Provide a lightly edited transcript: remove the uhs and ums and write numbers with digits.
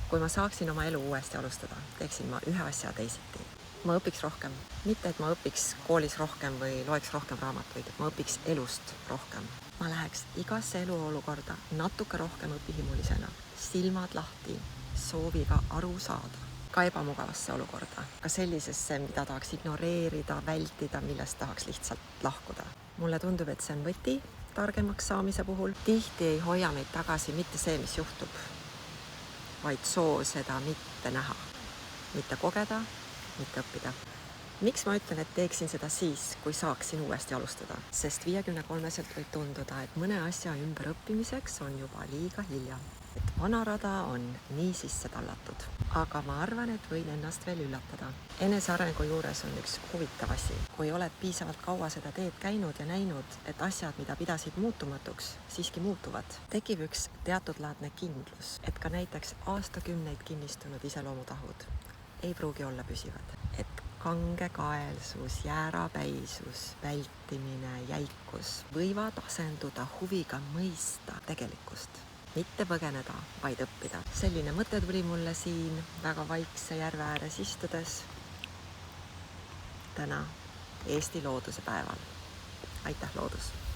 Kui ma saaksin oma elu uuesti alustada, teeksin ma ühe asja teisiti. Ma õpiks rohkem. Mitte, et ma õpiks koolis rohkem või loeks rohkem raamatuid, et ma õpiks elust rohkem. Ma läheks igasse eluolukorda natuke rohkem õpihimulisena, silmad lahti, sooviga aru saada. Ka ebamugavasse olukorda, ka sellisesse, mida tahaks ignoreerida, vältida, millest tahaks lihtsalt lahkuda. Mulle tundub, et see on võti targemaks saamise puhul. Tihti ei hoia meid tagasi mitte see, mis juhtub, vaid soov seda mitte näha, mitte kogeda, mitte õppida. Miks ma ütlen, et teeksin seda siis, kui saaksin uuesti alustada? Sest 53-selt võib tunduda, et mõne asja ümberõppimiseks on juba liiga hilja. Et vana rada on nii sisse tallatud. Aga ma arvan, et võin ennast veel üllatada. Enesearengu juures on üks huvitav asi. Kui oled piisavalt kaua seda teed käinud ja näinud, et asjad, mida pidasid muutumatuks, siiski muutuvad, tekib üks teatud laadne kindlus, et ka näiteks aastakümneid kinnistunud iseloomutahud ei pruugi olla püsivad. Et kangekaelsus, jäärapäisus, vältimine, jäikus võivad asenduda huviga mõista tegelikkust. Mitte põgeneda, vaid õppida. Selline mõte tuli mulle siin väga vaikse järve ääres istudes täna Eesti looduse päeval. Aitäh, loodus!